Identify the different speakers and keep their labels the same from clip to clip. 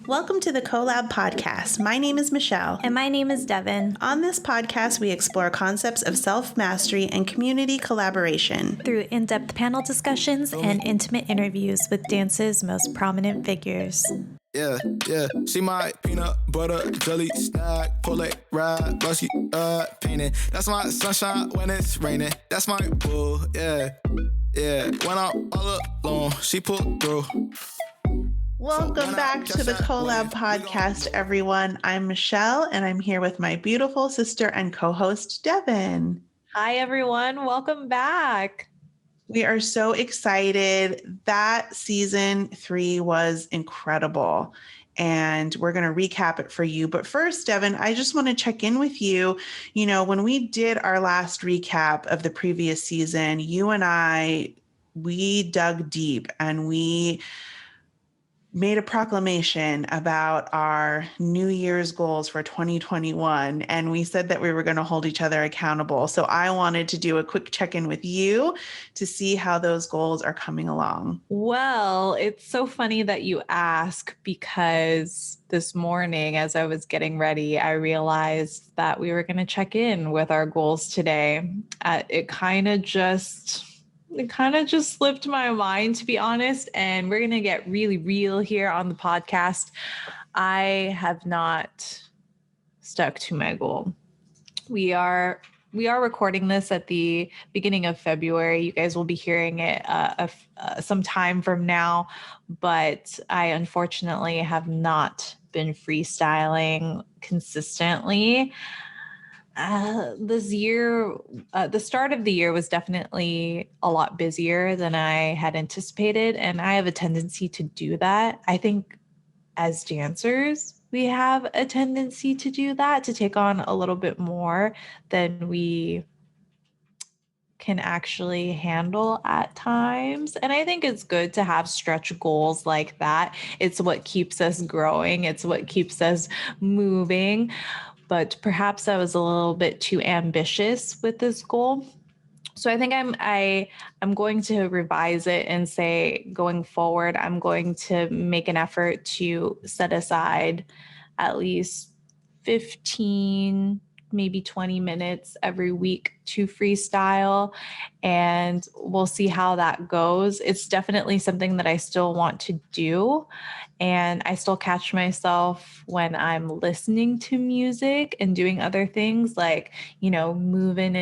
Speaker 1: Welcome to the Collab Podcast. My name is Michelle.
Speaker 2: And my name is Devin.
Speaker 1: On this podcast, we explore concepts of self-mastery and community collaboration
Speaker 2: through in-depth panel discussions and intimate interviews with dance's most prominent figures.
Speaker 3: Yeah, she my peanut butter jelly snack, pull it ride, but she painting. That's my sunshine when it's raining. That's my boo, yeah. When I'm all alone, she pulled through.
Speaker 1: Welcome back to the Collab Podcast, everyone. I'm Michelle, and I'm here with my beautiful sister and co-host, Devin.
Speaker 4: Hi, everyone. Welcome back.
Speaker 1: We are so excited. That season 3 was incredible, and we're going to recap it for you. But first, Devin, I just want to check in with you. You know, when we did our last recap of the previous season, you and we dug deep and we made a proclamation about our New Year's goals for 2021. And we said that we were going to hold each other accountable. So I wanted to do a quick check-in with you to see how those goals are coming along.
Speaker 4: Well, it's so funny that you ask, because this morning, as I was getting ready, I realized that we were going to check in with our goals today. It kind of just slipped my mind, to be honest. And we're going to get really real here on the podcast. I have not stuck to my goal. We are recording this at the beginning of February. You guys will be hearing it some time from now, but I unfortunately have not been freestyling consistently. This year, the start of the year was definitely a lot busier than I had anticipated. And I have a tendency to do that. I think as dancers, we have a tendency to do that, to take on a little bit more than we can actually handle at times. And I think it's good to have stretch goals like that. It's what keeps us growing. It's what keeps us moving. But perhaps I was a little bit too ambitious with this goal. So I think I'm going to revise it and say, going forward, I'm going to make an effort to set aside at least 15, maybe 20 minutes every week to freestyle, and we'll see how that goes. It's definitely something that I still want to do, and I still catch myself when I'm listening to music and doing other things, like, you know, moving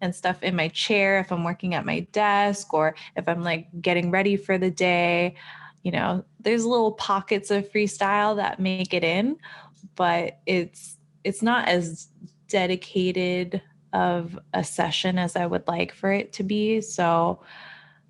Speaker 4: and stuff in my chair if I'm working at my desk, or if I'm like getting ready for the day. You know, there's little pockets of freestyle that make it in, but it's not as dedicated of a session as I would like for it to be. So,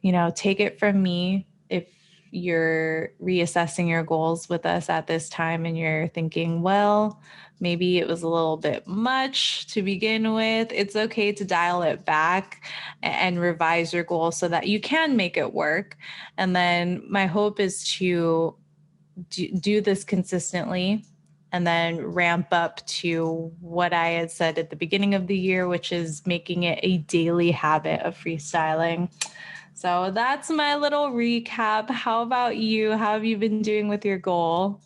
Speaker 4: you know, take it from me. If you're reassessing your goals with us at this time and you're thinking, well, maybe it was a little bit much to begin with, it's okay to dial it back and revise your goals so that you can make it work. And then my hope is to do this consistently, and then ramp up to what I had said at the beginning of the year, which is making it a daily habit of freestyling. So that's my little recap. How about you? How have you been doing with your goal?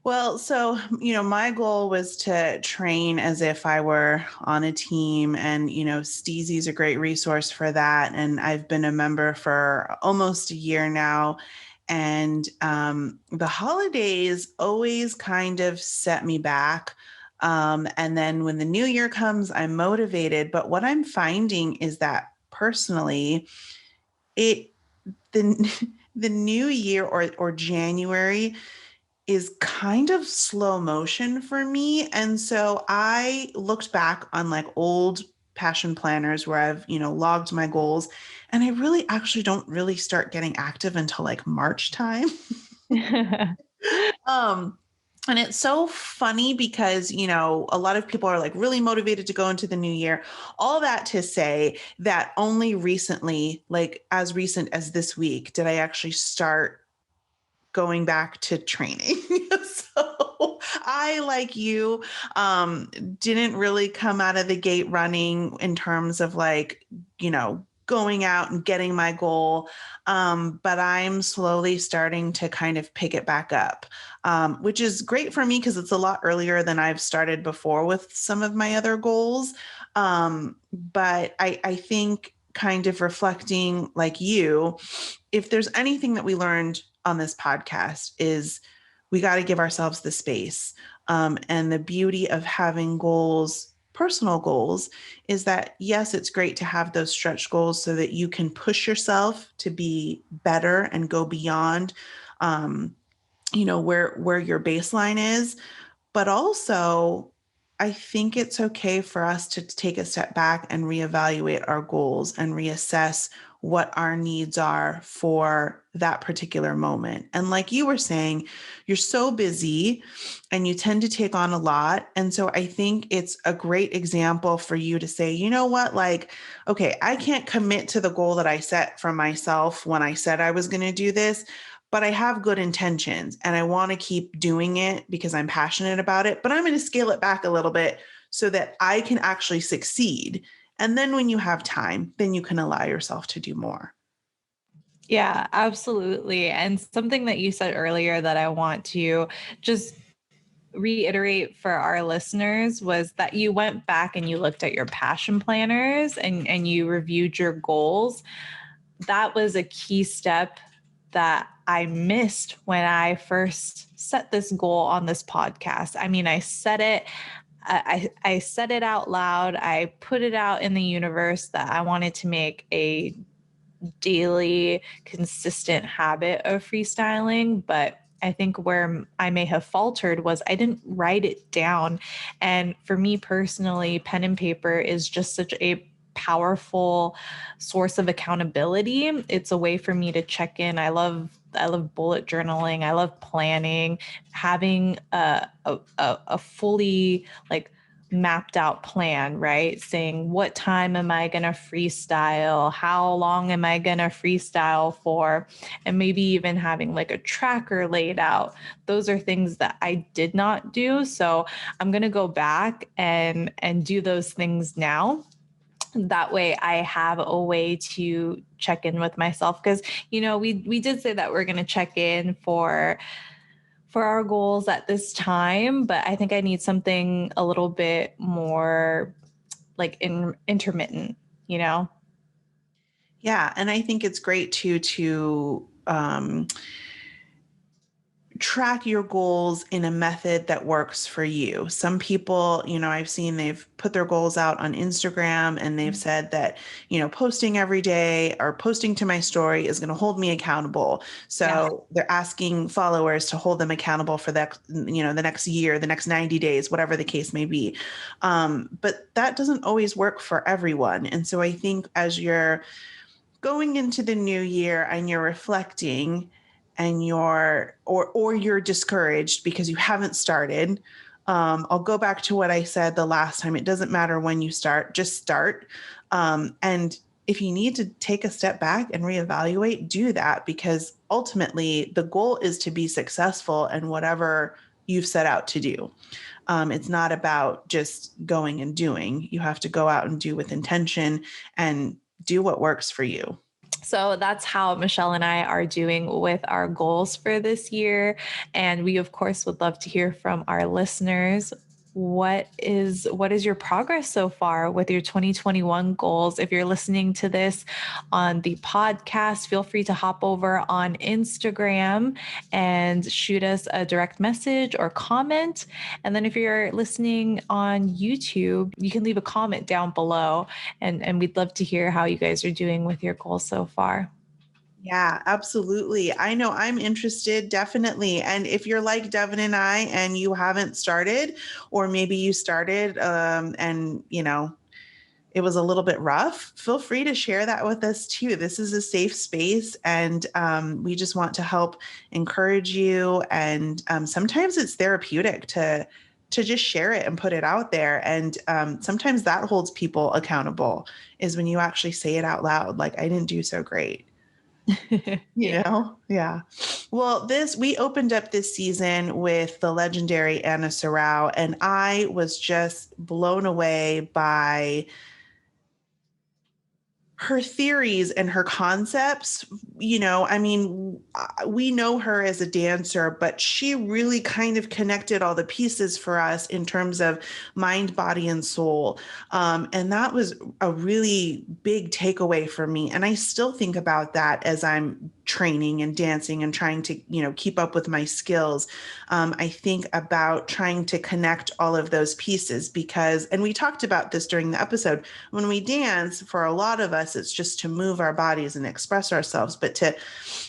Speaker 1: Well, so, you know, my goal was to train as if I were on a team, and, you know, Steezy's a great resource for that. And I've been a member for almost a year now. And the holidays always kind of set me back. And then when the new year comes, I'm motivated. But what I'm finding is that personally, the new year or January is kind of slow motion for me. And so I looked back on like old passion planners where I've, you know, logged my goals, and I really actually don't really start getting active until like March time. And it's so funny because, you know, a lot of people are like really motivated to go into the new year. All that to say that only recently, like as recent as this week, did I actually start going back to training. So I, like you, didn't really come out of the gate running in terms of like, you know, going out and getting my goal. But I'm slowly starting to kind of pick it back up, which is great for me because it's a lot earlier than I've started before with some of my other goals. But I think kind of reflecting like you, if there's anything that we learned on this podcast is we got to give ourselves the space. And the beauty of having goals, personal goals, is that, yes, it's great to have those stretch goals so that you can push yourself to be better and go beyond, where your baseline is. But also, I think it's okay for us to take a step back and reevaluate our goals and reassess what our needs are for that particular moment. And like you were saying, you're so busy and you tend to take on a lot. And so I think it's a great example for you to say, you know what, like, okay, I can't commit to the goal that I set for myself when I said I was going to do this, but I have good intentions and I want to keep doing it because I'm passionate about it, but I'm going to scale it back a little bit so that I can actually succeed. And then when you have time, then you can allow yourself to do more.
Speaker 4: Yeah, absolutely. And something that you said earlier that I want to just reiterate for our listeners was that you went back and you looked at your passion planners and you reviewed your goals. That was a key step that I missed when I first set this goal on this podcast. I mean, I said it. I said it out loud. I put it out in the universe that I wanted to make a daily, consistent habit of freestyling. But I think where I may have faltered was I didn't write it down. And for me personally, pen and paper is just such a powerful source of accountability. It's a way for me to check in. I love bullet journaling. I love planning, having a fully like mapped out plan, right? Saying what time am I going to freestyle? How long am I going to freestyle for? And maybe even having like a tracker laid out. Those are things that I did not do. So I'm going to go back and do those things now. That way I have a way to check in with myself. Because, we did say that we're going to check in for our goals at this time, but I think I need something a little bit more like intermittent,
Speaker 1: Yeah. And I think it's great to track your goals in a method that works for you. Some people, I've seen they've put their goals out on Instagram and they've said that, posting every day or posting to my story is going to hold me accountable. So they're asking followers to hold them accountable for that, the next year, the next 90 days, whatever the case may be. But that doesn't always work for everyone. And so I think as you're going into the new year and you're reflecting, and you're discouraged because you haven't started. I'll go back to what I said the last time. It doesn't matter when you start, just start. And if you need to take a step back and reevaluate, do that, because ultimately the goal is to be successful in whatever you've set out to do. It's not about just going and doing. You have to go out and do with intention and do what works for you.
Speaker 4: So that's how Michelle and I are doing with our goals for this year. And we, of course, would love to hear from our listeners. What is your progress so far with your 2021 goals? If you're listening to this on the podcast, feel free to hop over on Instagram and shoot us a direct message or comment. And then if you're listening on YouTube, you can leave a comment down below, and we'd love to hear how you guys are doing with your goals so far.
Speaker 1: Yeah, absolutely. I know I'm interested, definitely. And if you're like Devin and I and you haven't started, or maybe you started and, it was a little bit rough, feel free to share that with us too. This is a safe space and we just want to help encourage you. And sometimes it's therapeutic to just share it and put it out there. And sometimes that holds people accountable, is when you actually say it out loud, like, I didn't do so great. Yeah. Well, we opened up this season with the legendary Anna Sarao, and I was just blown away by her theories and her concepts, you know, I mean, we know her as a dancer, but she really kind of connected all the pieces for us in terms of mind, body, and soul. And that was a really big takeaway for me. And I still think about that as I'm training and dancing and trying to, you know, keep up with my skills. I think about trying to connect all of those pieces because, and we talked about this during the episode, when we dance, for a lot of us, it's just to move our bodies and express ourselves, but to,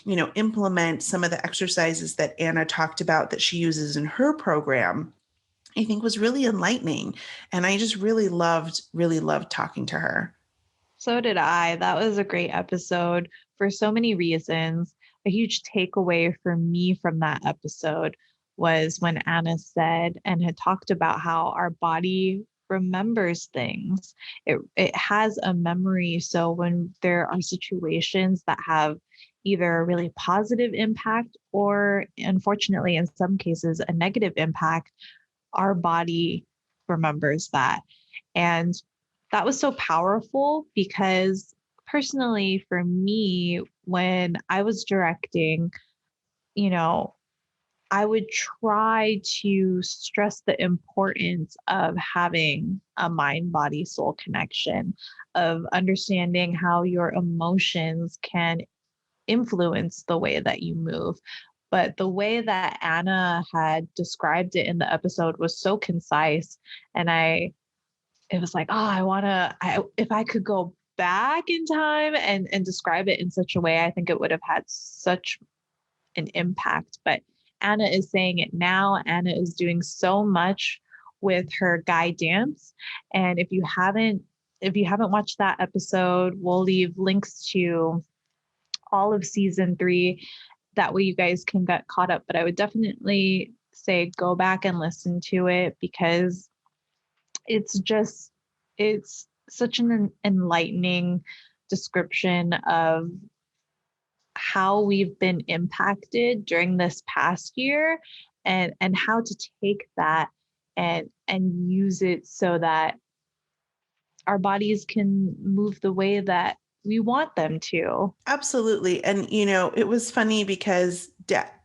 Speaker 1: you know, implement some of the exercises that Anna talked about that she uses in her program, I think was really enlightening. And I just really loved talking to her.
Speaker 4: So did I. That was a great episode for so many reasons. A huge takeaway for me from that episode was when Anna said and had talked about how our body remembers things. It has a memory. So when there are situations that have either a really positive impact or, unfortunately, in some cases, a negative impact, our body remembers that. And that was so powerful because personally for me, when I was directing, you know, I would try to stress the importance of having a mind, body, soul connection, of understanding how your emotions can influence the way that you move. But the way that Anna had described it in the episode was so concise. And it was like, if I could go back in time and describe it in such a way, I think it would have had such an impact. But Anna is saying it now. Anna is doing so much with her guy dance. And if you haven't watched that episode, we'll leave links to all of season 3. That way you guys can get caught up. But I would definitely say go back and listen to it because it's such an enlightening description of how we've been impacted during this past year and how to take that and use it so that our bodies can move the way that we want them to.
Speaker 1: Absolutely. And, you know, it was funny because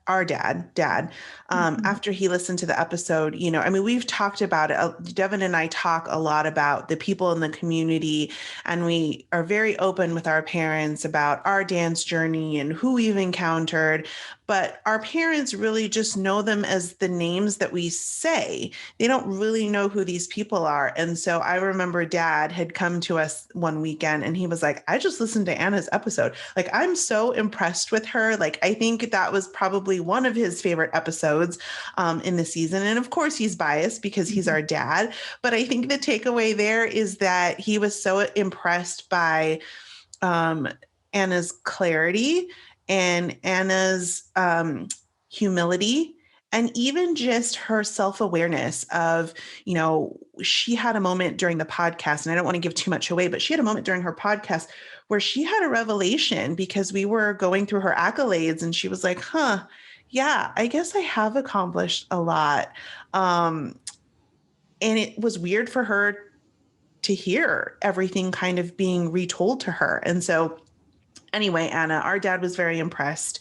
Speaker 1: our dad, after he listened to the episode, you know, I mean, we've talked about it. Devin and I talk a lot about the people in the community, and we are very open with our parents about our dance journey and who we've encountered. But our parents really just know them as the names that we say. They don't really know who these people are. And so I remember Dad had come to us one weekend and he was like, I just listened to Anna's episode. Like, I'm so impressed with her. Like, I think that was probably one of his favorite episodes in the season. And of course, he's biased because he's our dad. But I think the takeaway there is that he was so impressed by Anna's clarity and Anna's humility, and even just her self-awareness of, you know, she had a moment during the podcast, and I don't want to give too much away, but she had a moment during her podcast where she had a revelation because we were going through her accolades and she was like, yeah, I guess I have accomplished a lot. And it was weird for her to hear everything kind of being retold to her. And so anyway, Anna, our dad was very impressed.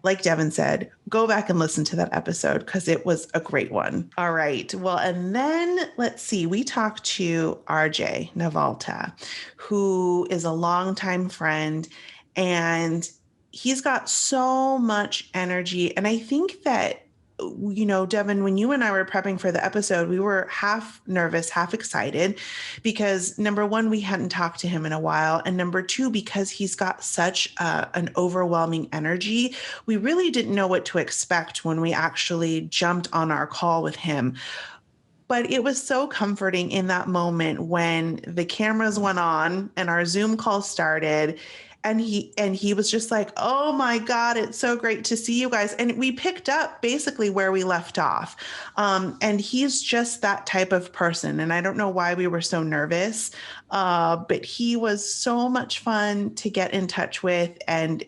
Speaker 1: Like Devin said, go back and listen to that episode because it was a great one. All right. Well, and then let's see, we talked to RJ Navalta, who is a longtime friend, and he's got so much energy. And I think that, you know, Devin, when you and I were prepping for the episode, we were half nervous, half excited because number one, we hadn't talked to him in a while. And number two, because he's got such an overwhelming energy, we really didn't know what to expect when we actually jumped on our call with him. But it was so comforting in that moment when the cameras went on and our Zoom call started. And he was just like, oh my God, it's so great to see you guys. And we picked up basically where we left off. And he's just that type of person. And I don't know why we were so nervous, but he was so much fun to get in touch with and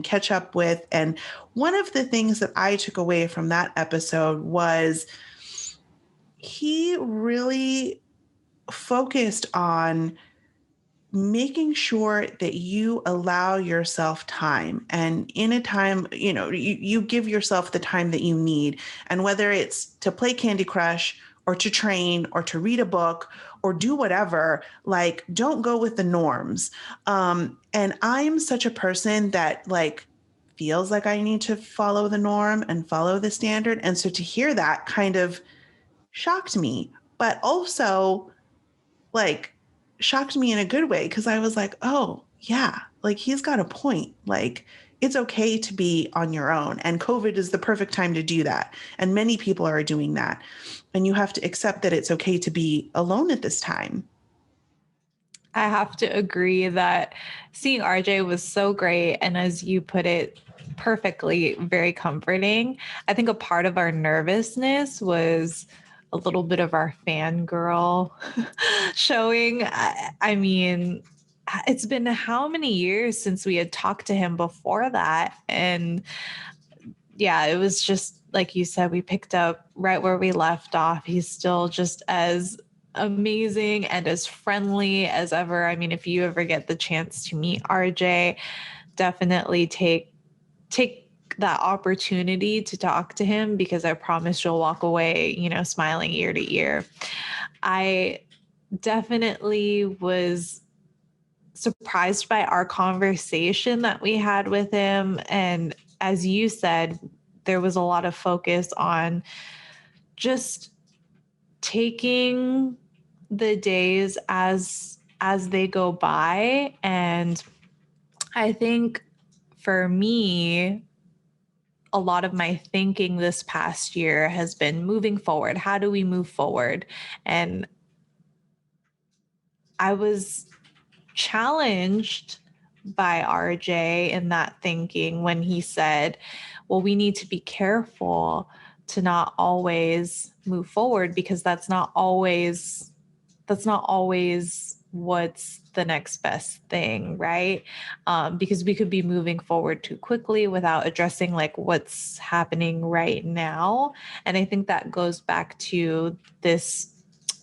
Speaker 1: catch up with. And one of the things that I took away from that episode was he really focused on making sure that you allow yourself time, and in a time, you give yourself the time that you need. And whether it's to play Candy Crush or to train or to read a book or do whatever, like, don't go with the norms. And I'm such a person that like feels like I need to follow the norm and follow the standard. And so to hear that kind of shocked me, but also like shocked me in a good way, because I was like, oh yeah, like he's got a point. Like it's okay to be on your own, and COVID is the perfect time to do that. And many people are doing that. And you have to accept that it's okay to be alone at this time.
Speaker 4: I have to agree that seeing RJ was so great. And as you put it perfectly, very comforting. I think a part of our nervousness was a little bit of our fangirl showing. I mean, it's been how many years since we had talked to him before that? And yeah, it was just like you said, we picked up right where we left off. He's still just as amazing and as friendly as ever. I mean, if you ever get the chance to meet RJ, definitely take that opportunity to talk to him, because I promise you'll walk away, smiling ear to ear. I definitely was surprised by our conversation that we had with him. And as you said, there was a lot of focus on just taking the days as they go by. And I think for me, a lot of my thinking this past year has been moving forward. How do we move forward? And I was challenged by RJ in that thinking when he said, well, we need to be careful to not always move forward, because that's not always what's the next best thing, right? Because we could be moving forward too quickly without addressing like what's happening right now. And I think that goes back to this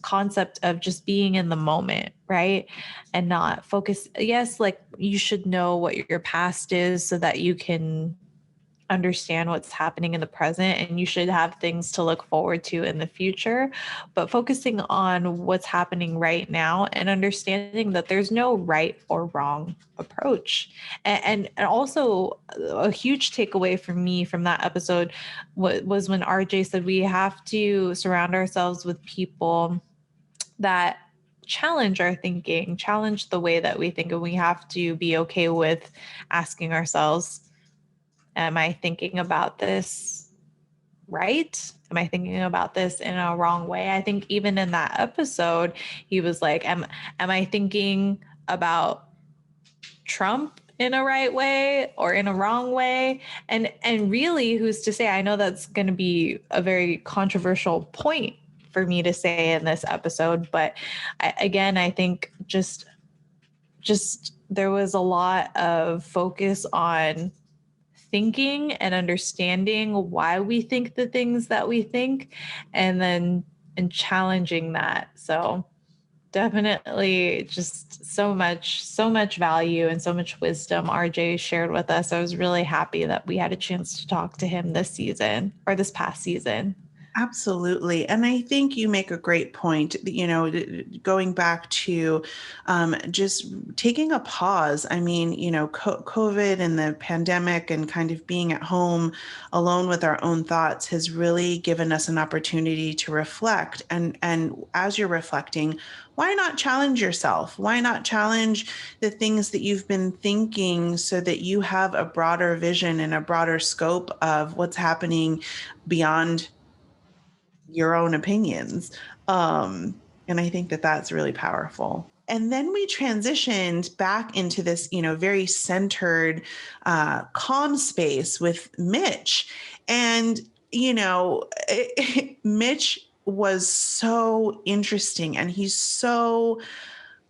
Speaker 4: concept of just being in the moment, right? And not focus. Yes, like you should know what your past is so that you can understand what's happening in the present, and you should have things to look forward to in the future, but focusing on what's happening right now and understanding that there's no right or wrong approach. And also a huge takeaway for me from that episode was when RJ said we have to surround ourselves with people that challenge our thinking, challenge the way that we think, and we have to be okay with asking ourselves, am I thinking about this right? Am I thinking about this in a wrong way? I think even in that episode, he was like, am I thinking about Trump in a right way or in a wrong way? And really, who's to say? I know that's going to be a very controversial point for me to say in this episode, but I think just there was a lot of focus on thinking and understanding why we think the things that we think, and challenging that. So definitely just so much value and so much wisdom RJ shared with us. I was really happy that we had a chance to talk to him this past season.
Speaker 1: Absolutely. And I think you make a great point, going back to just taking a pause. I mean, COVID and the pandemic and kind of being at home alone with our own thoughts has really given us an opportunity to reflect. And as you're reflecting, why not challenge yourself? Why not challenge the things that you've been thinking so that you have a broader vision and a broader scope of what's happening beyond your own opinions. And I think that that's really powerful. And then we transitioned back into this, very centered, calm space with Mitch. And, Mitch was so interesting, and he's so,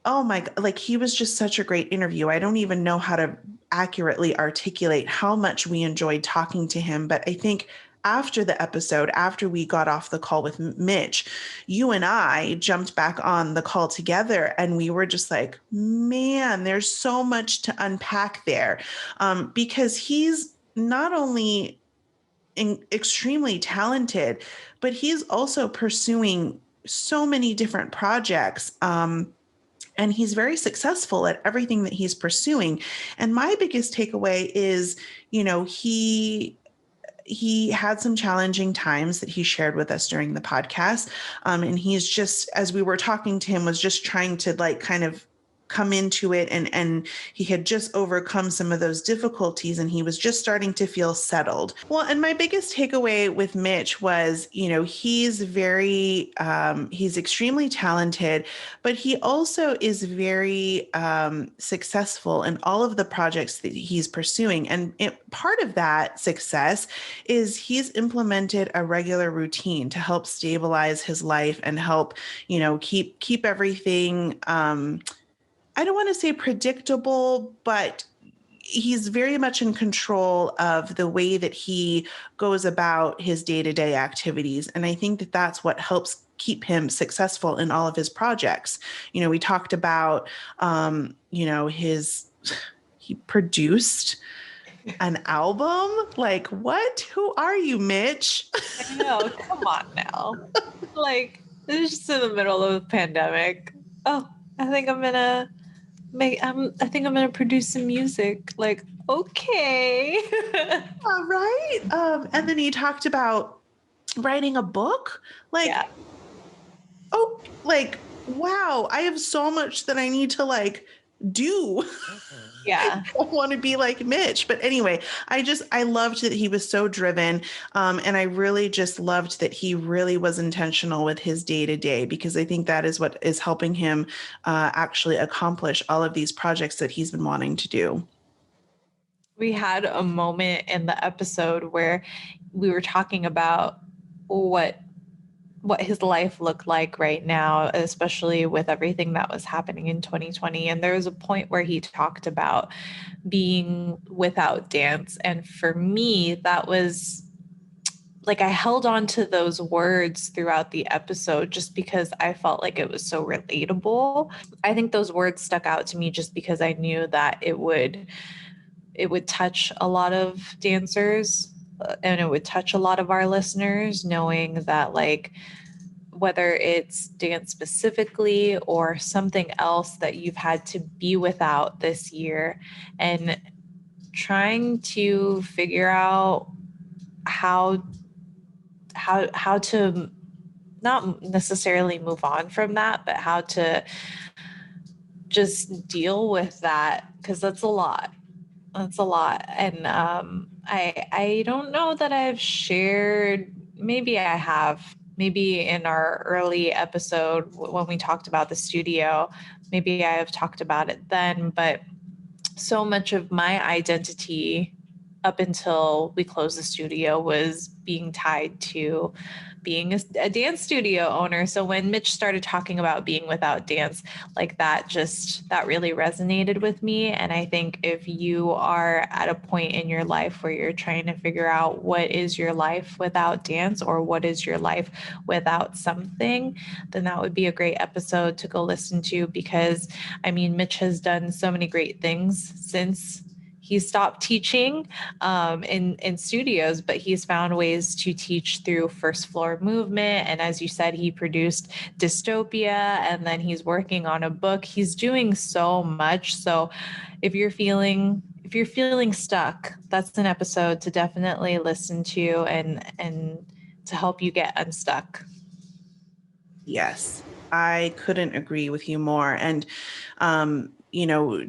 Speaker 1: oh my God, like he was just such a great interview. I don't even know how to accurately articulate how much we enjoyed talking to him, but I think after the episode, after we got off the call with Mitch, you and I jumped back on the call together and we were just like, man, there's so much to unpack there. Because he's not only extremely talented, but he's also pursuing so many different projects. And he's very successful at everything that he's pursuing. And my biggest takeaway is, he had some challenging times that he shared with us during the podcast. And he's just, as we were talking to him, was just trying to kind of come into it. And he had just overcome some of those difficulties and he was just starting to feel settled. Well, and my biggest takeaway with Mitch was, he's he's extremely talented, but he also is very successful in all of the projects that he's pursuing. And part of that success is he's implemented a regular routine to help stabilize his life and help, keep everything, I don't want to say predictable, but he's very much in control of the way that he goes about his day-to-day activities. And I think that that's what helps keep him successful in all of his projects. We talked about, he produced an album. Like, what? Who are you, Mitch?
Speaker 4: I know. Come on now. It's just in the middle of the pandemic. Oh, I think I'm gonna produce some music. Like, okay.
Speaker 1: All right. And then he talked about writing a book. Wow, I have so much that I need to do.
Speaker 4: Yeah.
Speaker 1: I want to be like Mitch. But anyway, I loved that he was so driven. And I really just loved that he really was intentional with his day to day, because I think that is what is helping him actually accomplish all of these projects that he's been wanting to do.
Speaker 4: We had a moment in the episode where we were talking about what his life looked like right now, especially with everything that was happening in 2020. And there was a point where he talked about being without dance. And for me, that was I held on to those words throughout the episode just because I felt like it was so relatable. I think those words stuck out to me just because I knew that it would touch a lot of dancers. And it would touch a lot of our listeners, knowing that whether it's dance specifically or something else that you've had to be without this year, and trying to figure out how to not necessarily move on from that, but how to just deal with that, because that's a lot. That's a lot. And I don't know that I've shared, maybe I have, maybe in our early episode when we talked about the studio, maybe I have talked about it then, but so much of my identity up until we closed the studio was being tied to being a dance studio owner. So when Mitch started talking about being without dance, that really resonated with me. And I think if you are at a point in your life where you're trying to figure out what is your life without dance, or what is your life without something, then that would be a great episode to go listen to, because Mitch has done so many great things since he stopped teaching in studios, but he's found ways to teach through First Floor Movement. And as you said, he produced Dystopia, and then he's working on a book. He's doing so much. So if you're feeling stuck, that's an episode to definitely listen to and to help you get unstuck.
Speaker 1: Yes, I couldn't agree with you more. And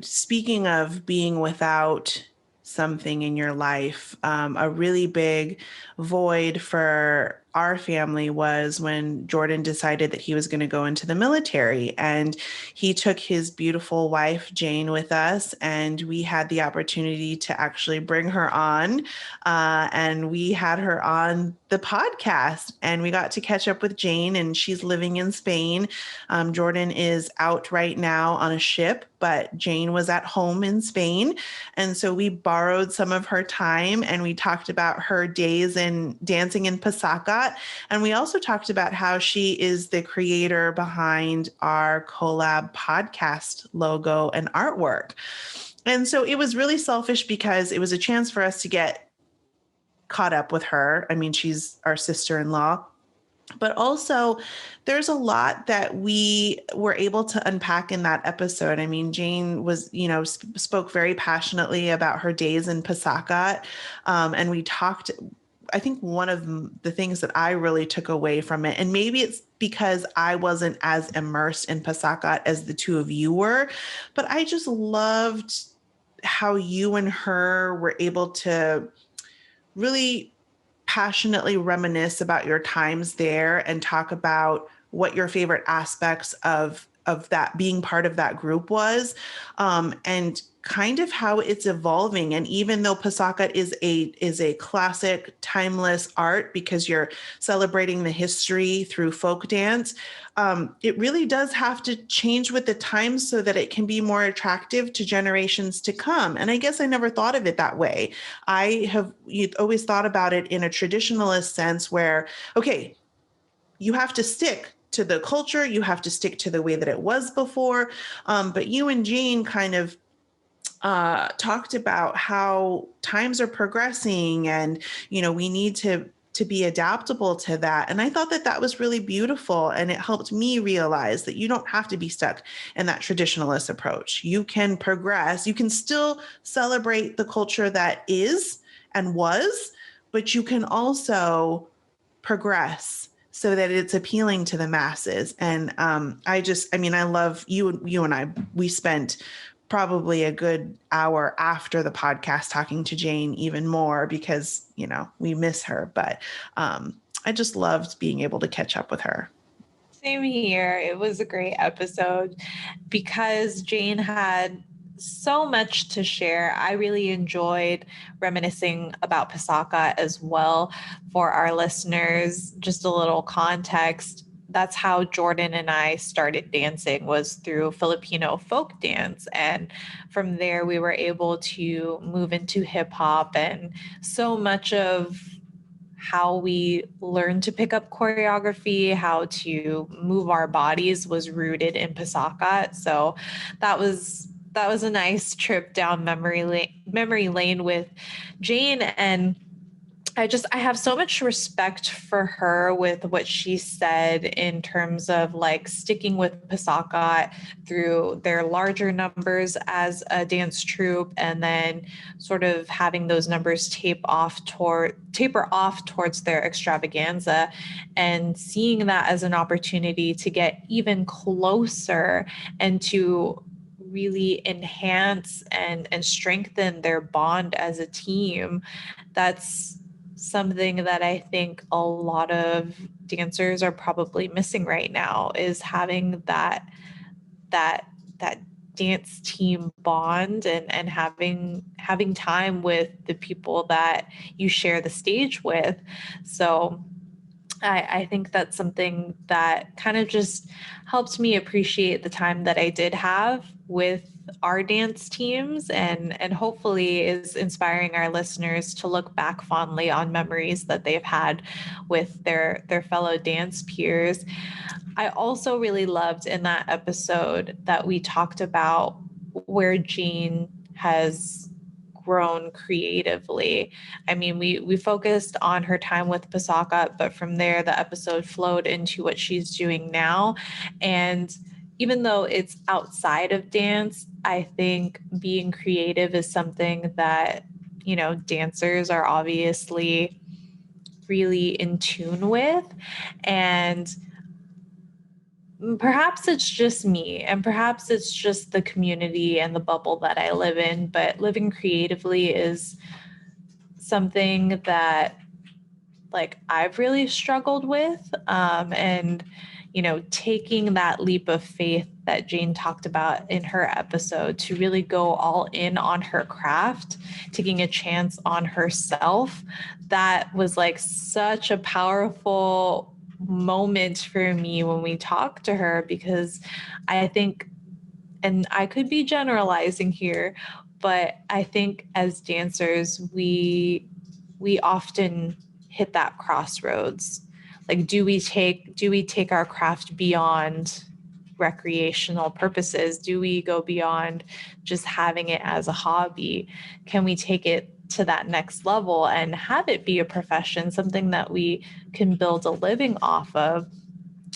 Speaker 1: speaking of being without something in your life, a really big void for our family was when Jordan decided that he was going to go into the military, and he took his beautiful wife, Jane, with us, and we had the opportunity to actually bring her on, and we had her on the podcast, and we got to catch up with Jane, and she's living in Spain. Jordan is out right now on a ship but Jane was at home in Spain. And so we borrowed some of her time and we talked about her days in dancing in Pasakat. And we also talked about how she is the creator behind our collab podcast logo and artwork. And so it was really selfish because it was a chance for us to get caught up with her. I mean, she's our sister-in-law. But also, there's a lot that we were able to unpack in that episode. I mean, Jane was, spoke very passionately about her days in Pasakat. And we talked, I think one of the things that I really took away from it, and maybe it's because I wasn't as immersed in Pasakat as the two of you were, but I just loved how you and her were able to really passionately reminisce about your times there and talk about what your favorite aspects of that being part of that group was, and kind of how it's evolving. And even though Pasakat is a classic, timeless art because you're celebrating the history through folk dance, it really does have to change with the times so that it can be more attractive to generations to come. And I guess I never thought of it that way. I have always thought about it in a traditionalist sense where, okay, you have to stick to the culture, you have to stick to the way that it was before. But you and Jane kind of talked about how times are progressing and, we need to be adaptable to that. And I thought that that was really beautiful. And it helped me realize that you don't have to be stuck in that traditionalist approach. You can progress. You can still celebrate the culture that is and was, but you can also progress so that it's appealing to the masses. And I love you and I, we spent probably a good hour after the podcast talking to Jane even more because, we miss her. But I just loved being able to catch up with her.
Speaker 4: Same here. It was a great episode because Jane had so much to share. I really enjoyed reminiscing about Pasakat as well. For our listeners, just a little context. That's how Jordan and I started dancing, was through Filipino folk dance. And from there, we were able to move into hip hop, and so much of how we learned to pick up choreography, how to move our bodies was rooted in Pasakat. So that was a nice trip down memory lane with Jane. And I have so much respect for her with what she said in terms of like sticking with Pasakat through their larger numbers as a dance troupe, and then sort of having those numbers taper off towards their extravaganza, and seeing that as an opportunity to get even closer and to really enhance and strengthen their bond as a team. That's something that I think a lot of dancers are probably missing right now, is having that dance team bond and having time with the people that you share the stage with. So I think that's something that kind of just helped me appreciate the time that I did have with our dance teams, and hopefully is inspiring our listeners to look back fondly on memories that they've had with their fellow dance peers. I also really loved in that episode that we talked about where Jane has grown creatively. I mean, we focused on her time with Pasakat, but from there, the episode flowed into what she's doing now. And even though it's outside of dance, I think being creative is something that, dancers are obviously really in tune with. And perhaps it's just me, and perhaps it's just the community and the bubble that I live in, but living creatively is something that I've really struggled with. And, taking that leap of faith that Jane talked about in her episode to really go all in on her craft, taking a chance on herself, that was such a powerful moment for me when we talked to her, because I think and I could be generalizing here, but I think as dancers, we often hit that crossroads. Like, do we take our craft beyond recreational purposes? Do we go beyond just having it as a hobby? Can we take it to that next level and have it be a profession, something that we can build a living off of?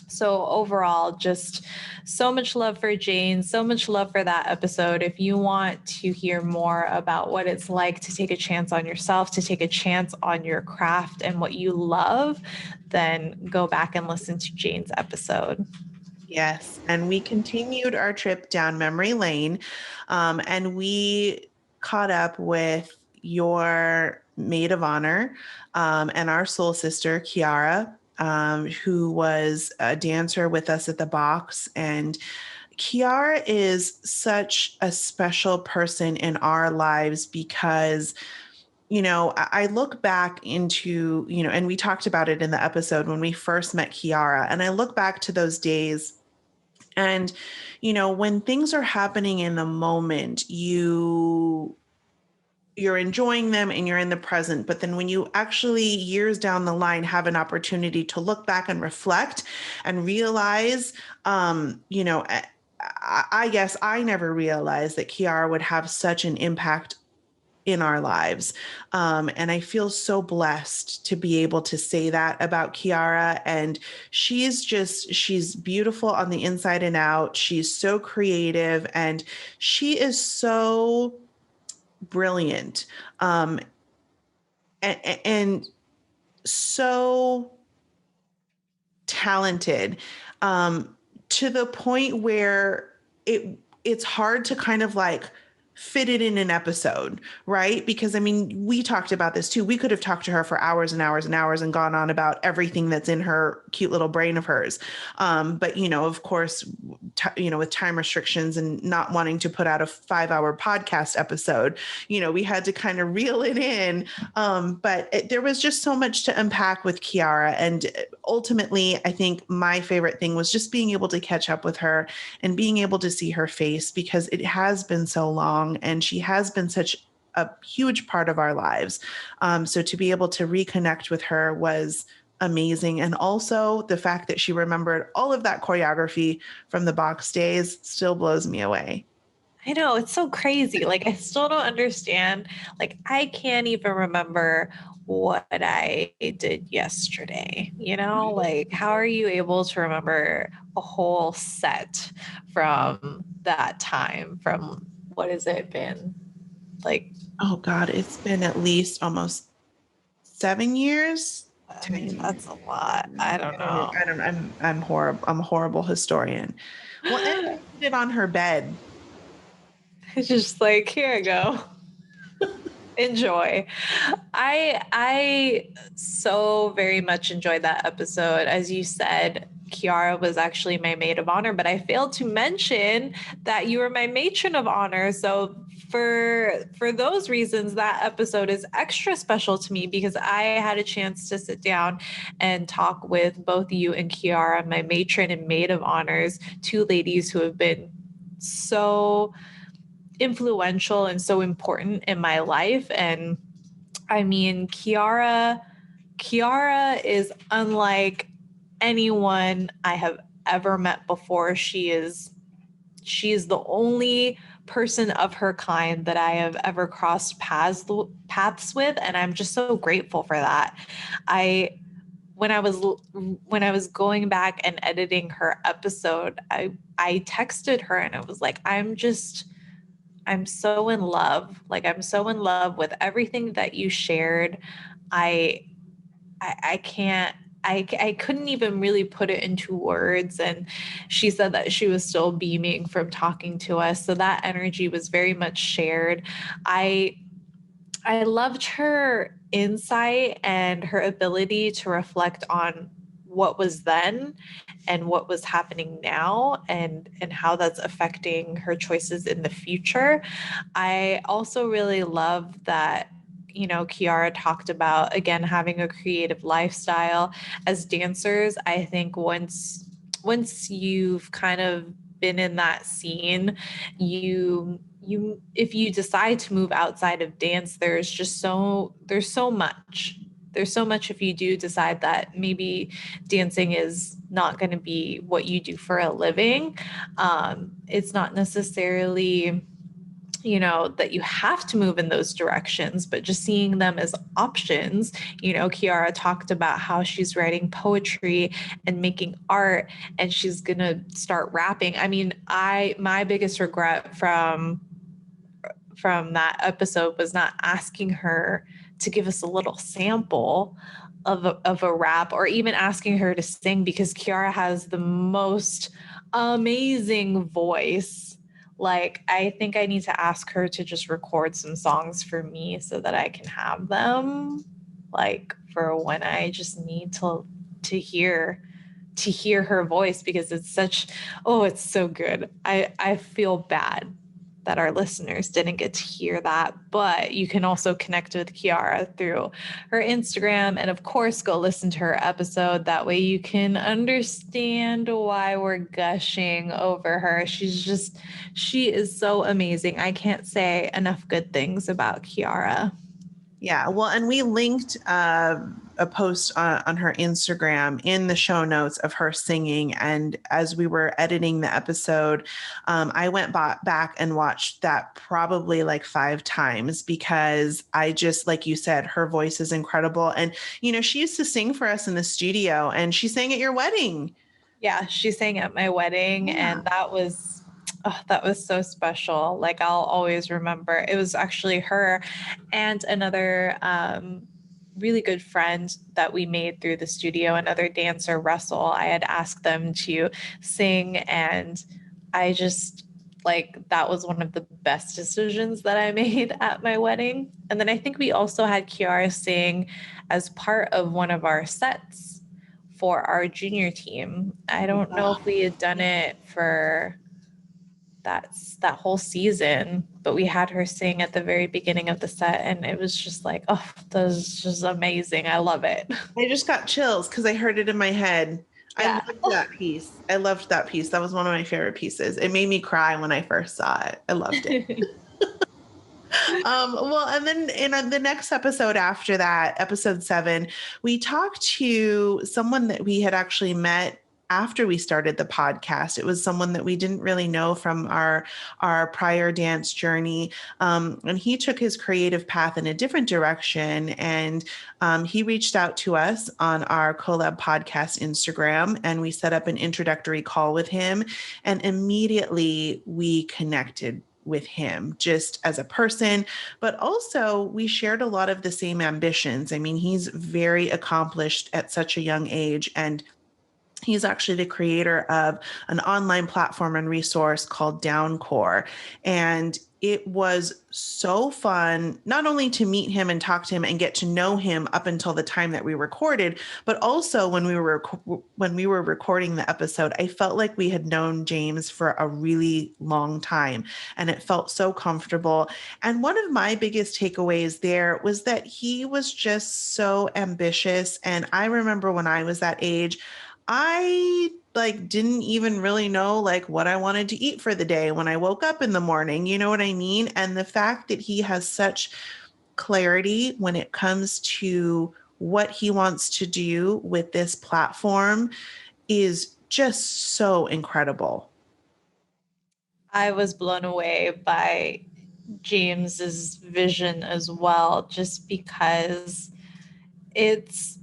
Speaker 4: So overall, just so much love for Jane, so much love for that episode. If you want to hear more about what it's like to take a chance on yourself, to take a chance on your craft and what you love, then go back and listen to Jane's episode.
Speaker 1: Yes. And we continued our trip down memory lane, and we caught up with your maid of honor, and our soul sister, Kiara, who was a dancer with us at the box. And Kiara is such a special person in our lives because, you know, I look back into, you know, and we talked about it in the episode when we first met Kiara, and I look back to those days. And, you know, when things are happening in the moment, you're enjoying them and you're in the present. But then when you actually years down the line have an opportunity to look back and reflect and realize, you know, I guess I never realized that Kiara would have such an impact in our lives. And I feel so blessed to be able to say that about Kiara. And she's beautiful on the inside and out. She's so creative and she is so brilliant. And so talented, to the point where it's hard to kind of like fit it in an episode, right? Because I mean, we talked about this too. We could have talked to her for hours and hours and hours and gone on about everything that's in her cute little brain of hers. But you know, of course, you know, with time restrictions and not wanting to put out a 5-hour podcast episode, you know, we had to kind of reel it in. But there was just so much to unpack with Kiara. And ultimately, I think my favorite thing was just being able to catch up with her and being able to see her face, because it has been so long and she has been such a huge part of our lives. So to be able to reconnect with her was amazing. And also the fact that she remembered all of that choreography from the box days still blows me away.
Speaker 4: I know, it's so crazy. Like, I still don't understand. Like, I can't even remember what I did yesterday. You know, like, how are you able to remember a whole set from that time? From what has it been? Like,
Speaker 1: oh God, it's been at least almost 7 years.
Speaker 4: I mean, that's a lot. I don't know.
Speaker 1: I'm horrible. I'm a horrible historian. Well, and I put it on her bed.
Speaker 4: It's just like, here I go. Enjoy. I so very much enjoyed that episode. As you said, Kiara was actually my maid of honor, but I failed to mention that you were my matron of honor. So for those reasons, that episode is extra special to me, because I had a chance to sit down and talk with both you and Kiara, my matron and maid of honors, two ladies who have been so influential and so important in my life. And I mean, Kiara is unlike anyone I have ever met before. She is the only person of her kind that I have ever crossed paths with, and I'm just so grateful for that. When I was going back and editing her episode, I texted her and it was like, I'm so in love. Like, I'm so in love with everything that you shared. I couldn't even really put it into words. And she said that she was still beaming from talking to us. So that energy was very much shared. I loved her insight and her ability to reflect on what was then and what was happening now, and how that's affecting her choices in the future. I also really love that, you know, Kiara talked about, again, having a creative lifestyle. As dancers, I think once you've kind of been in that scene, you if you decide to move outside of dance, there's so much. There's so much if you do decide that maybe dancing is not going to be what you do for a living. It's not necessarily, that you have to move in those directions, but just seeing them as options. Kiara talked about how she's writing poetry and making art, and she's going to start rapping. I mean, my biggest regret from that episode was not asking her to give us a little sample of a rap, or even asking her to sing, because Kiara has the most amazing voice. Like, I think I need to ask her to just record some songs for me so that I can have them, like, for when I just need to hear her voice, because it's so good. I feel bad that our listeners didn't get to hear that, but you can also connect with Kiara through her Instagram, and of course go listen to her episode. That way you can understand why we're gushing over her. She is so amazing. I can't say enough good things about Kiara.
Speaker 1: Yeah, well, and we linked a post on her Instagram in the show notes of her singing. And as we were editing the episode, I went back and watched that probably like 5 times, because I just, like you said, her voice is incredible. And, she used to sing for us in the studio, and she sang at your wedding.
Speaker 4: Yeah, she sang at my wedding, and that was so special. Like, I'll always remember. It was actually her and another really good friend that we made through the studio, another dancer, Russell. I had asked them to sing, and I just, that was one of the best decisions that I made at my wedding. And then I think we also had Kiara sing as part of one of our sets for our junior team. I don't know if we had done it for that whole season, but we had her sing at the very beginning of the set, and it was just like, oh, that was just amazing. I love it.
Speaker 1: I just got chills because I heard it in my head.
Speaker 4: Yeah.
Speaker 1: I loved that piece. That was one of my favorite pieces. It made me cry when I first saw it. I loved it. Well, and then in the next episode after that, episode 7, we talked to someone that we had actually met after we started the podcast. It was someone that we didn't really know from our prior dance journey. And he took his creative path in a different direction. And he reached out to us on our collab podcast Instagram, and we set up an introductory call with him. And immediately we connected with him just as a person, but also we shared a lot of the same ambitions. I mean, he's very accomplished at such a young age, and he's actually the creator of an online platform and resource called Downcore. And it was so fun, not only to meet him and talk to him and get to know him up until the time that we recorded, but also when we were recording the episode, I felt like we had known James for a really long time, and it felt so comfortable. And one of my biggest takeaways there was that he was just so ambitious. And I remember when I was that age, I didn't even really know what I wanted to eat for the day when I woke up in the morning. You know what I mean? And the fact that he has such clarity when it comes to what he wants to do with this platform is just so incredible.
Speaker 4: I was blown away by James's vision as well, just because it's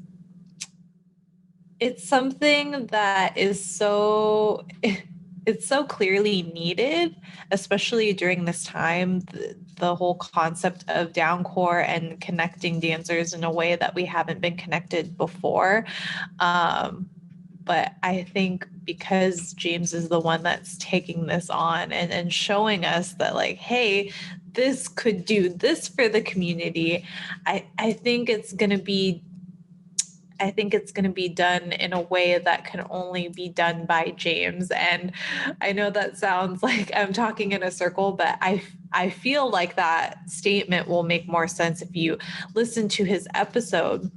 Speaker 4: something that is so clearly needed, especially during this time, the whole concept of Downcore and connecting dancers in a way that we haven't been connected before. But I think because James is the one that's taking this on and showing us that, hey, this could do this for the community, I think it's going to be done in a way that can only be done by James. And I know that sounds like I'm talking in a circle, but I feel like that statement will make more sense if you listen to his episode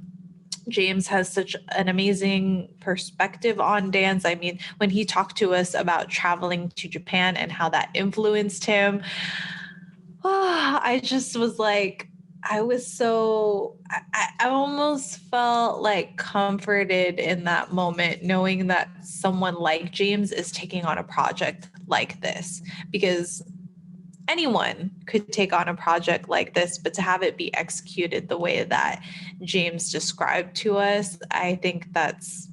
Speaker 4: James has such an amazing perspective on dance. I mean, when he talked to us about traveling to Japan and how that influenced him, I just was like, I almost felt like comforted in that moment, knowing that someone like James is taking on a project like this, because anyone could take on a project like this, but to have it be executed the way that James described to us, I think that's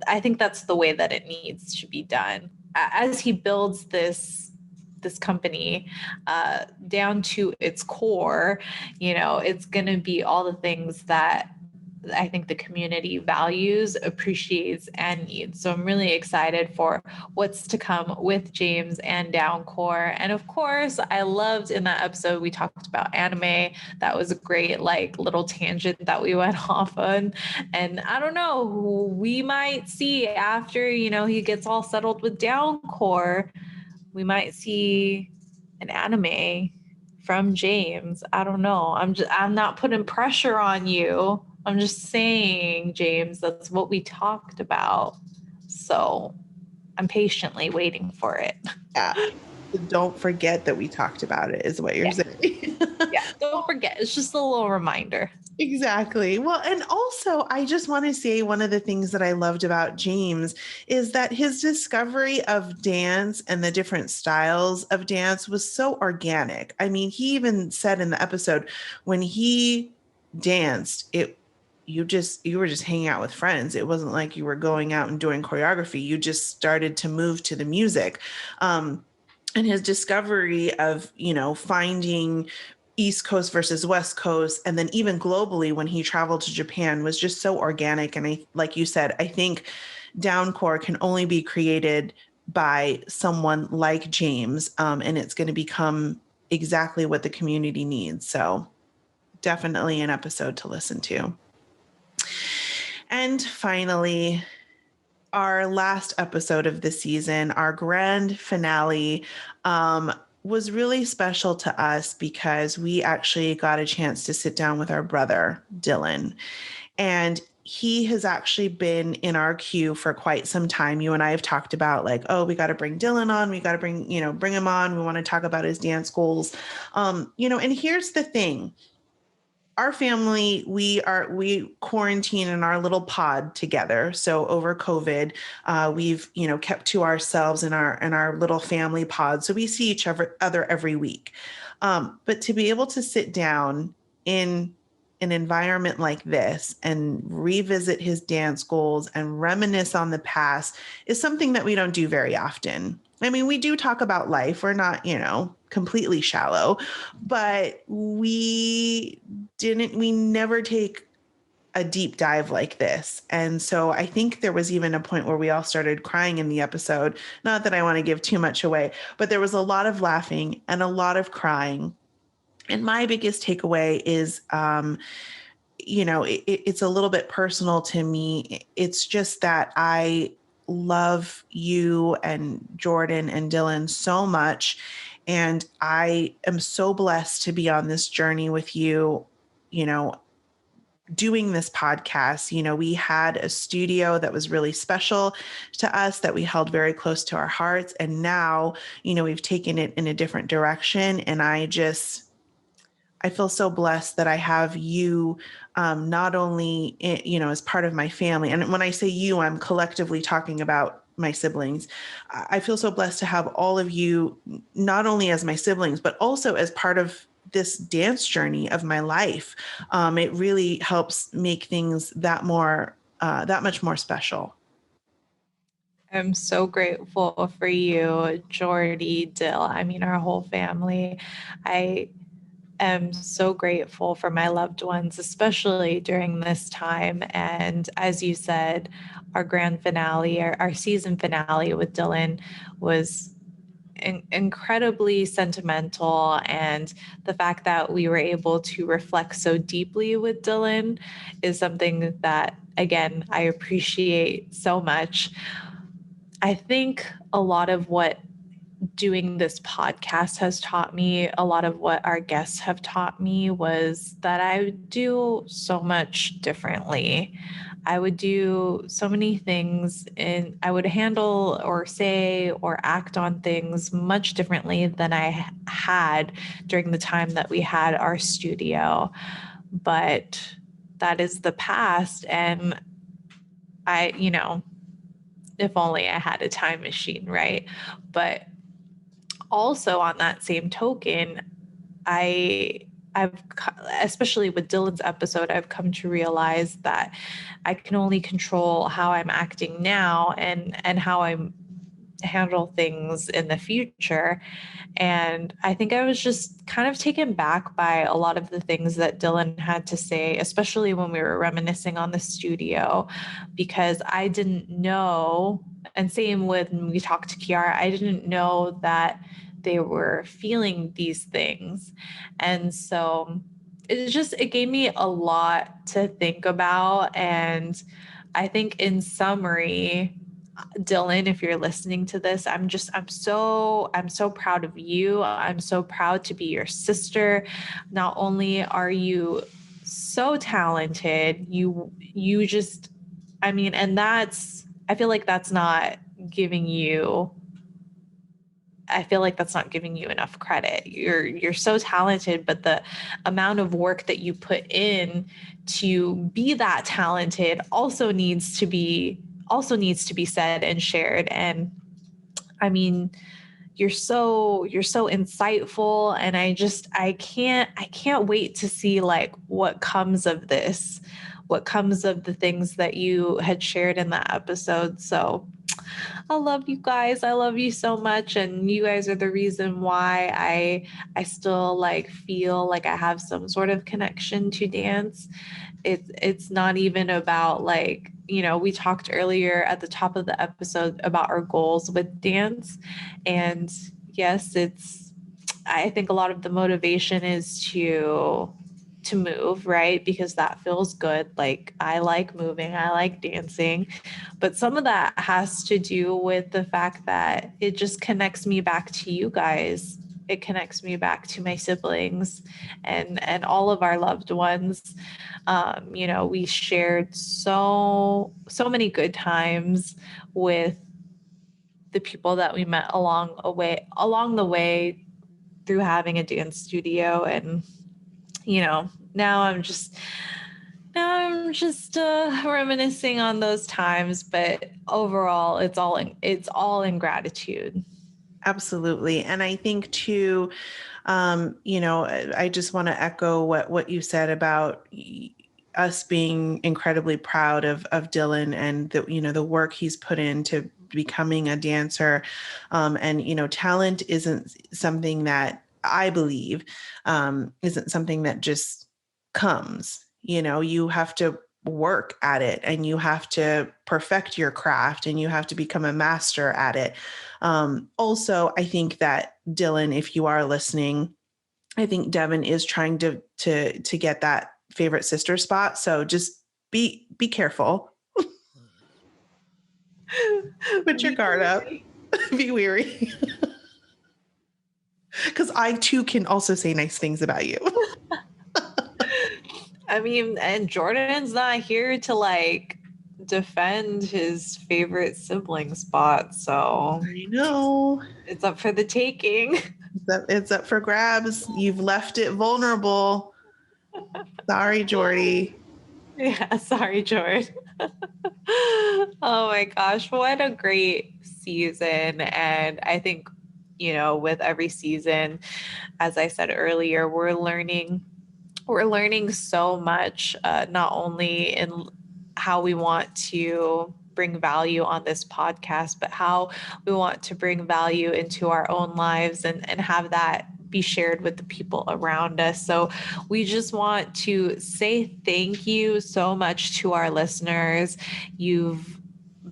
Speaker 4: the way that it needs to be done. As he builds this company down to its core, it's going to be all the things that I think the community values, appreciates, and needs. So I'm really excited for what's to come with James and Downcore. And of course, I loved in that episode, we talked about anime. That was a great little tangent that we went off on. And I don't know, we might see after, he gets all settled with Downcore, we might see an anime from James. I don't know. I'm not putting pressure on you. I'm just saying, James, that's what we talked about. So I'm patiently waiting for it.
Speaker 1: Yeah. Don't forget that we talked about it, is what you're saying.
Speaker 4: Yeah, don't forget. It's just a little reminder.
Speaker 1: Exactly. Well, and also, I just want to say one of the things that I loved about James is that his discovery of dance and the different styles of dance was so organic. I mean, he even said in the episode when he danced, you were just hanging out with friends. It wasn't like you were going out and doing choreography. You just started to move to the music. And his discovery of, finding East Coast versus West Coast, and then even globally when he traveled to Japan was just so organic. And like you said, I think Downcore can only be created by someone like James, and it's going to become exactly what the community needs. So definitely an episode to listen to. And finally, our last episode of the season, our grand finale, was really special to us because we actually got a chance to sit down with our brother, Dylan. And he has actually been in our queue for quite some time. You and I have talked about we got to bring Dylan on. We got to bring him on. We want to talk about his dance goals. And here's the thing. Our family, we quarantine in our little pod together. So over COVID, we've, kept to ourselves in our little family pod. So we see each other every week. But to be able to sit down in an environment like this and revisit his dance goals and reminisce on the past is something that we don't do very often. I mean, we do talk about life. We're not, completely shallow, but we never take a deep dive like this. And so I think there was even a point where we all started crying in the episode. Not that I want to give too much away, but there was a lot of laughing and a lot of crying. And my biggest takeaway is, it's a little bit personal to me. It's just that I love you and Jordan and Dylan so much. And I am so blessed to be on this journey with you, doing this podcast. We had a studio that was really special to us that we held very close to our hearts. And now, we've taken it in a different direction. And I feel so blessed that I have you, not only, as part of my family. And when I say you, I'm collectively talking about my siblings. I feel so blessed to have all of you, not only as my siblings, but also as part of this dance journey of my life. It really helps make things that much more special.
Speaker 4: I'm so grateful for you, Jordy, Dill. I mean, our whole family. I am so grateful for my loved ones, especially during this time. And as you said, our grand finale, our season finale with Dylan was incredibly sentimental. And the fact that we were able to reflect so deeply with Dylan is something that, again, I appreciate so much. I think a lot of what doing this podcast has taught me, a lot of what our guests have taught me, was that I would do so much differently. I would do so many things, and I would handle or say or act on things much differently than I had during the time that we had our studio. But that is the past. And I, if only I had a time machine, right? But also on that same token, I've, especially with Dylan's episode, I've come to realize that I can only control how I'm acting now and how I handle things in the future. And I think I was just kind of taken back by a lot of the things that Dylan had to say, especially when we were reminiscing on the studio, because I didn't know, and same with when we talked to Kiara, I didn't know that they were feeling these things. And so it gave me a lot to think about. And I think in summary, Dylan, if you're listening to this, I'm so proud of you. I'm so proud to be your sister. Not only are you so talented, you just, and I feel like that's not giving you enough credit. You're so talented, but the amount of work that you put in to be that talented also needs to be said and shared. And you're so insightful, and I can't wait to see like what comes of this, what comes of the things that you had shared in that episode. So I love you guys. I love you so much. And you guys are the reason why I still like feel like I have some sort of connection to dance. It's not even about like, we talked earlier at the top of the episode about our goals with dance. And yes, I think a lot of the motivation is to move, right? Because that feels good. Like I like moving, I like dancing, but some of that has to do with the fact that it just connects me back to you guys. It connects me back to my siblings and all of our loved ones. We shared so many good times with the people that we met along the way through having a dance studio. And now I'm just reminiscing on those times, but overall it's all in gratitude.
Speaker 1: Absolutely. And I think too, I just want to echo what you said about us being incredibly proud of Dylan and the work he's put into becoming a dancer. And talent isn't something that I believe isn't something that just comes. You have to work at it, and you have to perfect your craft, and you have to become a master at it. Also, I think that Dylan, if you are listening, I think Devin is trying to get that favorite sister spot. So just be careful. Put your guard up. Be weary. Because I too can also say nice things about you.
Speaker 4: And Jordan's not here to like defend his favorite sibling spot, so
Speaker 1: I know
Speaker 4: it's up for the taking.
Speaker 1: It's up for grabs. You've left it vulnerable. Sorry, Jordy.
Speaker 4: Yeah, sorry, Jordan. Oh my gosh, what a great season. And I think, with every season, as I said earlier, we're learning so much, not only in how we want to bring value on this podcast, but how we want to bring value into our own lives and have that be shared with the people around us. So we just want to say thank you so much to our listeners. You've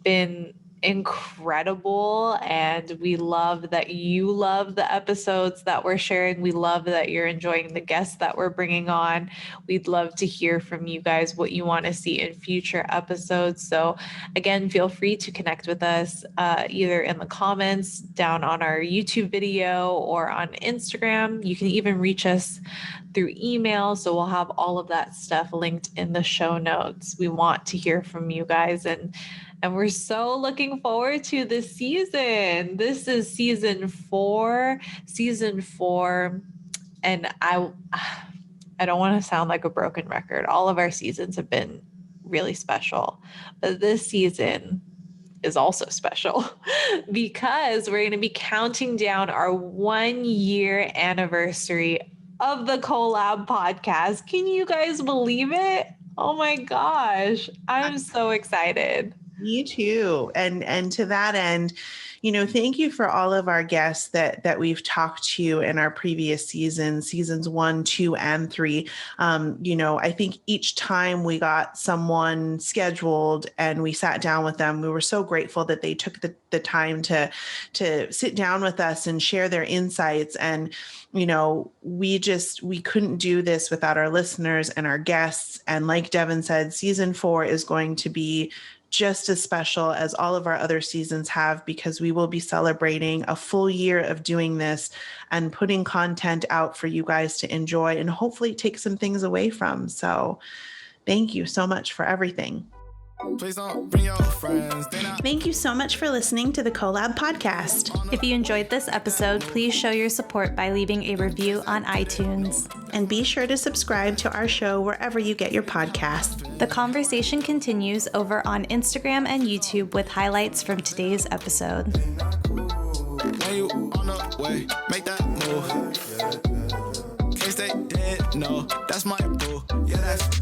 Speaker 4: been incredible, and we love that you love the episodes that we're sharing. We love that you're enjoying the guests that we're bringing on. We'd love to hear from you guys what you want to see in future episodes. So again, feel free to connect with us either in the comments down on our YouTube video or on Instagram. You can even reach us through email. So we'll have all of that stuff linked in the show notes. We want to hear from you guys, and we're so looking forward to this season. This is season 4. And I don't want to sound like a broken record. All of our seasons have been really special, but this season is also special because we're going to be counting down our 1-year anniversary of the Collab podcast. Can you guys believe it? Oh my gosh, I'm so excited.
Speaker 1: Me too. And to that end, thank you for all of our guests that we've talked to in our previous seasons 1, 2, and 3. I think each time we got someone scheduled and we sat down with them, we were so grateful that they took the time to sit down with us and share their insights. And, we couldn't do this without our listeners and our guests. And like Devin said, season 4 is going to be just as special as all of our other seasons have, because we will be celebrating a full year of doing this and putting content out for you guys to enjoy and hopefully take some things away from. So thank you so much for everything.
Speaker 3: Please don't bring your friends.
Speaker 1: Thank you so much for listening to the Collab podcast.
Speaker 2: If you enjoyed this episode, please show your support by leaving a review on iTunes.
Speaker 1: And be sure to subscribe to our show wherever you get your podcast.
Speaker 2: The conversation continues over on Instagram and YouTube with highlights from today's episode.
Speaker 3: When you on the way, make that move. Can't stay dead, no, that's my boo. Yeah, that's